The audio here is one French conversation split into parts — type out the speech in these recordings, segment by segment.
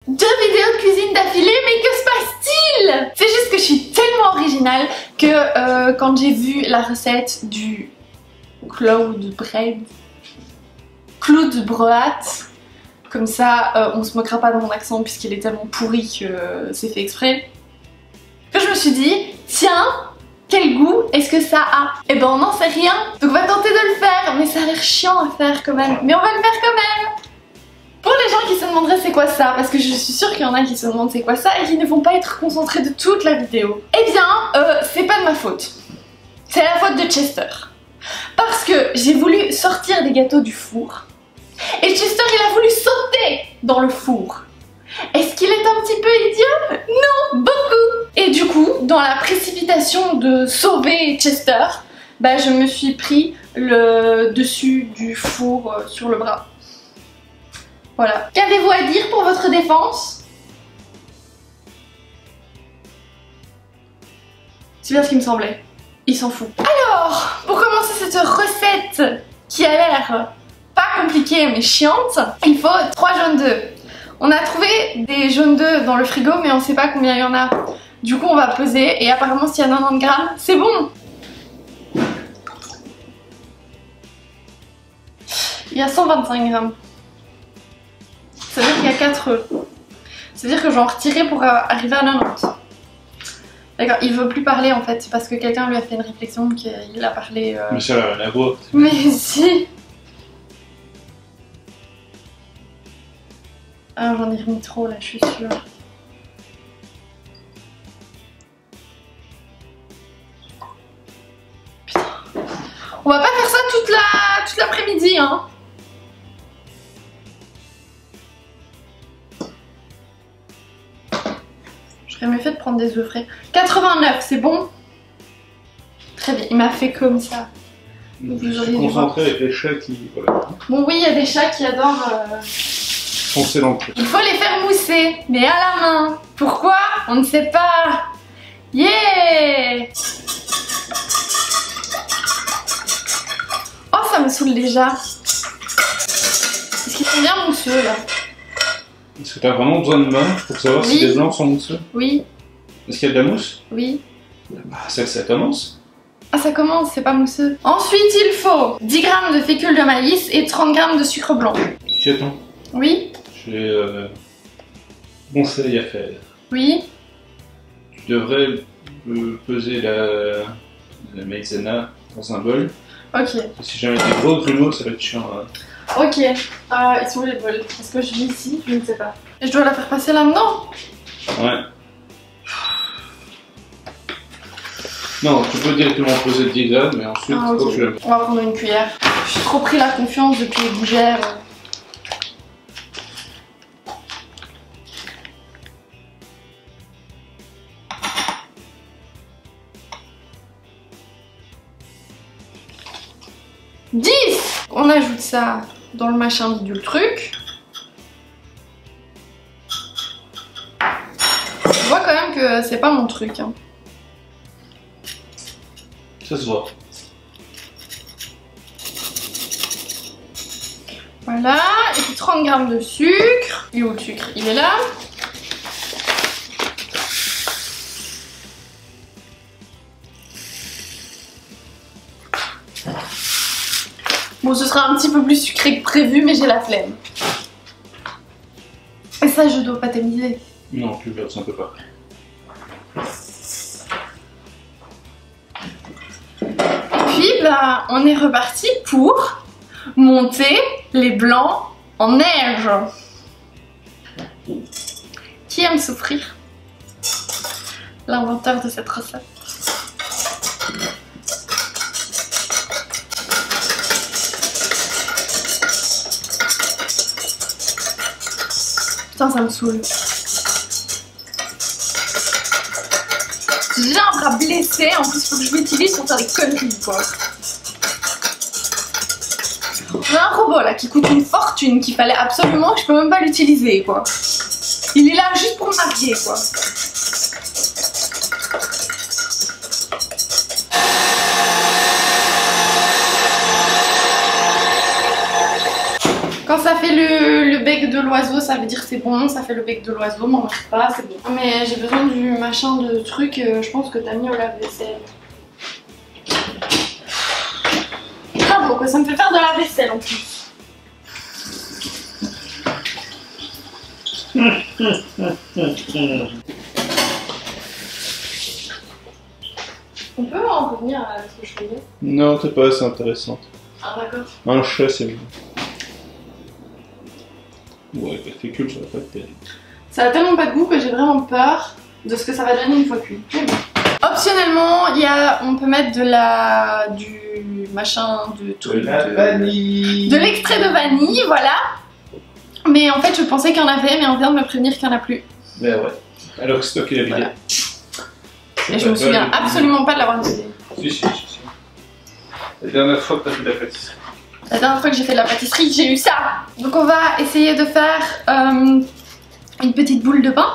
2 vidéos de cuisine d'affilée, mais que se passe-t-il? C'est juste que je suis tellement originale que quand j'ai vu la recette du cloud bread, comme ça on se moquera pas de mon accent puisqu'il est tellement pourri que c'est fait exprès, que je me suis dit, tiens, quel goût est-ce que ça a? Et ben on n'en sait rien, donc on va tenter de le faire, mais ça a l'air chiant à faire quand même, mais on va le faire quand même. Pour les gens qui se demanderaient c'est quoi ça, parce que je suis sûre qu'il y en a qui se demandent c'est quoi ça et qui ne vont pas être concentrés de toute la vidéo. Eh bien, c'est pas de ma faute. C'est la faute de Chester. Parce que j'ai voulu sortir des gâteaux du four et Chester il a voulu sauter dans le four. Est-ce qu'il est un petit peu idiot? Non, beaucoup. Et du coup, dans la précipitation de sauver Chester, bah je me suis pris le dessus du four sur le bras. Voilà. Qu'avez-vous à dire pour votre défense? C'est bien ce qui me semblait. Il s'en fout. Alors, pour commencer cette recette qui a l'air pas compliquée mais chiante, il faut 3 jaunes d'œufs. On a trouvé des jaunes d'œufs dans le frigo mais on sait pas combien il y en a. Du coup on va peser et apparemment s'il y a 90 grammes, c'est bon. Il y a 125 grammes. Ça veut dire qu'il y a 4 œufs. Ça veut dire que je vais en retirer pour arriver à 90. D'accord, il veut plus parler en fait, c'est parce que quelqu'un lui a fait une réflexion qu'il a parlé... Mais ça n'a rien à voir. Mais si. Ah, j'en ai remis trop là, je suis sûre. Putain. On va pas faire ça toute l'après-midi, hein. J'aurais mieux fait de prendre des œufs frais. 89, c'est bon? Très bien, il m'a fait comme ça. Je suis concentré avec les chats qui... Voilà. Bon oui, il y a des chats qui adorent... Foncer dans le truc. Il faut les faire mousser, mais à la main. Pourquoi? On ne sait pas. Yeah! Oh, ça me saoule déjà. Est-ce qu'ils sont bien mousseux là? Est-ce que tu as vraiment besoin de main pour savoir si les blancs sont mousseux? Oui. Est-ce qu'il y a de la mousse? Oui. Bah, ça commence. Ah, ça commence, c'est pas mousseux. Ensuite, il faut 10 g de fécule de maïs et 30 g de sucre blanc. Attends. Oui. J'ai conseil à faire. Oui. Tu devrais peser la maïzena dans un bol. Ok. Si jamais des gros grumeaux, ça va être chiant. Hein. Ok. Ils sont où les bols? Parce que je vis ici, je ne sais pas. Et je dois la faire passer là-dedans? Ouais. Non, tu peux directement poser 10 grammes, mais ensuite, okay. tu la mets. On va prendre une cuillère. J'ai trop pris la confiance depuis les gougères. On ajoute ça dans le machin bidule truc. Je vois quand même que c'est pas mon truc. Hein. Ça se voit. Voilà, et puis 30 g de sucre. Il est où le sucre? Il est là. Bon, ce sera un petit peu plus sucré que prévu, mais j'ai la flemme. Et ça, je dois pas tamiser. Non, tu verses un peu pas. Et puis, bah, on est reparti pour monter les blancs en neige. Qui aime souffrir? L'inventeur de cette recette. Putain, ça me saoule. J'ai déjà un bras blessé, en plus faut que je l'utilise pour faire des conneries quoi. On a un robot là qui coûte une fortune qu'il fallait absolument, je peux même pas l'utiliser quoi. Il est là juste pour me marier quoi. Quand ça fait le bec de l'oiseau, ça veut dire c'est bon. Ça fait le bec de l'oiseau, m'en marche pas, c'est bon. Mais j'ai besoin du machin de truc, je pense que t'as mis au lave-vaisselle. Bravo, quoi, ça me fait faire de la vaisselle en plus. On peut en revenir à ce que je faisais? Non, t'es pas assez intéressante. Ah d'accord. Un chat, c'est mieux. Ouais, le fécule, ça va pas être terrible. Ça a tellement pas de goût que j'ai vraiment peur de ce que ça va donner une fois cuit. Optionnellement, on peut mettre du machin, de truc. De la vanille. De l'extrait de vanille, voilà. Mais en fait, je pensais qu'il y en avait, mais on vient de me prévenir qu'il n'y en a plus. Ben ouais. Alors que c'est toi qui l'as vidé. Voilà. Et je me souviens absolument pas de l'avoir vidé. Si. La dernière fois que t'as fait de la pâtisserie. La dernière fois que j'ai fait de la pâtisserie, j'ai eu ça. Donc on va essayer de faire une petite boule de pain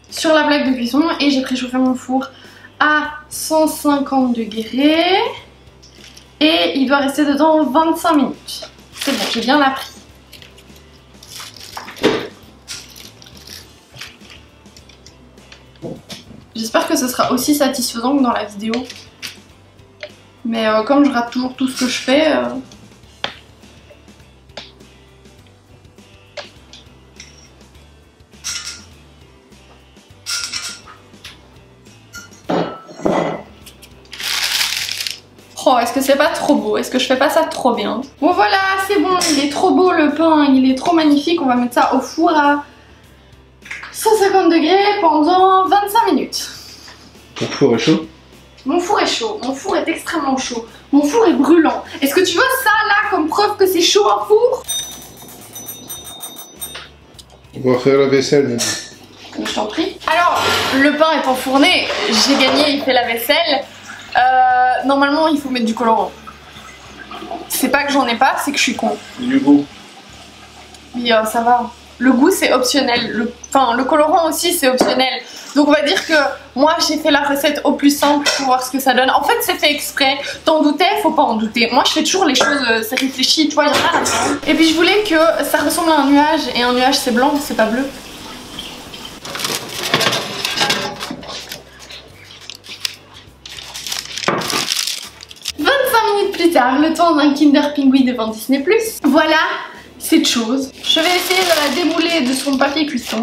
sur la plaque de cuisson. Et j'ai préchauffé mon four à 150 degrés. Et il doit rester dedans 25 minutes. C'est bon, j'ai bien appris. J'espère que ce sera aussi satisfaisant que dans la vidéo. Mais comme je rate toujours tout ce que je fais... Oh, est-ce que c'est pas trop beau? Est-ce que je fais pas ça trop bien? Bon voilà, c'est bon, il est trop beau le pain, il est trop magnifique. On va mettre ça au four à 150 degrés pendant 25 minutes. Ton four est chaud? Mon four est chaud, mon four est extrêmement chaud, mon four est brûlant. Est-ce que tu veux ça là comme preuve que c'est chaud un four? On va faire la vaisselle maintenant. Je t'en prie. Alors, le pain est enfourné, j'ai gagné, il fait la vaisselle. Normalement il faut mettre du colorant. C'est pas que j'en ai pas, c'est que je suis con. Du goût. Oui, ça va. Le goût c'est optionnel, le colorant aussi c'est optionnel. Donc on va dire que moi j'ai fait la recette au plus simple pour voir ce que ça donne. En fait c'est fait exprès, t'en doutais, faut pas en douter. Moi je fais toujours les choses, c'est réfléchi, tu vois, il y en a là-dedans. Et puis je voulais que ça ressemble à un nuage, et un nuage c'est blanc, c'est pas bleu. Plus tard, le temps d'un Kinder Pingui devant Disney+. Voilà cette chose. Je vais essayer de la démouler de son papier cuisson.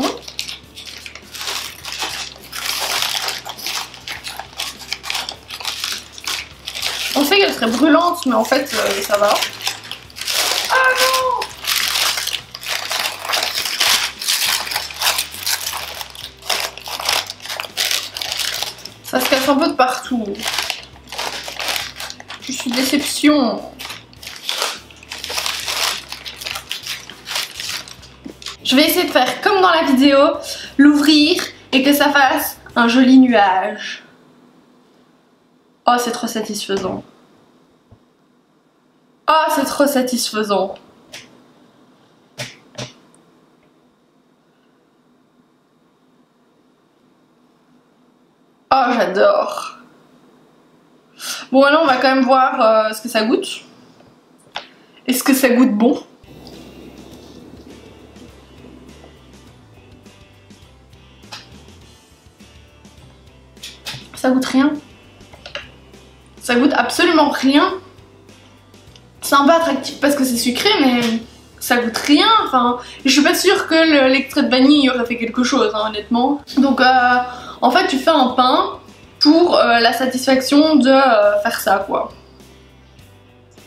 On sait qu'elle serait brûlante, mais en fait, ça va. Ah non! Ça se casse un peu de partout. Je suis déception. Je vais essayer de faire comme dans la vidéo, l'ouvrir et que ça fasse un joli nuage. Oh, c'est trop satisfaisant. Oh, c'est trop satisfaisant. Oh, j'adore. Bon, alors on va quand même voir ce que ça goûte. Est-ce que ça goûte bon? Ça goûte rien. Ça goûte absolument rien. C'est un peu attractif parce que c'est sucré, mais ça goûte rien. Enfin, je suis pas sûre que l'extrait de vanille aurait fait quelque chose, hein, honnêtement. Donc, en fait, tu fais un pain pour la satisfaction de faire ça, quoi.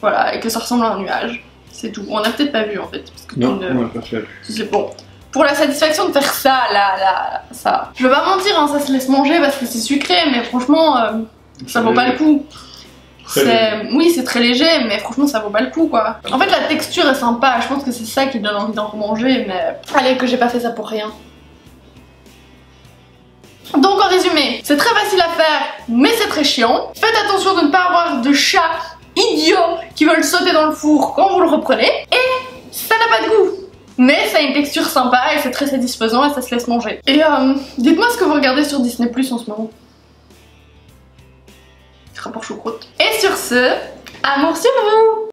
Voilà, et que ça ressemble à un nuage. C'est tout. On a peut-être pas vu en fait. Parce que non, on n'a pas fait. C'est bon. Pour la satisfaction de faire ça, là, ça. Je vais pas mentir, hein, ça se laisse manger parce que c'est sucré, mais franchement, ça vaut pas le coup. Oui, c'est très léger, mais franchement, ça vaut pas le coup, quoi. En fait, la texture est sympa. Je pense que c'est ça qui donne envie d'en remanger, mais allez, que j'ai pas fait ça pour rien. Donc en résumé, c'est très facile à faire, mais c'est très chiant. Faites attention de ne pas avoir de chats idiots qui veulent sauter dans le four quand vous le reprenez. Et ça n'a pas de goût, mais ça a une texture sympa et c'est très satisfaisant et ça se laisse manger. Et dites-moi ce que vous regardez sur Disney+ en ce moment. Rapport choucroute. Et sur ce, amour sur vous!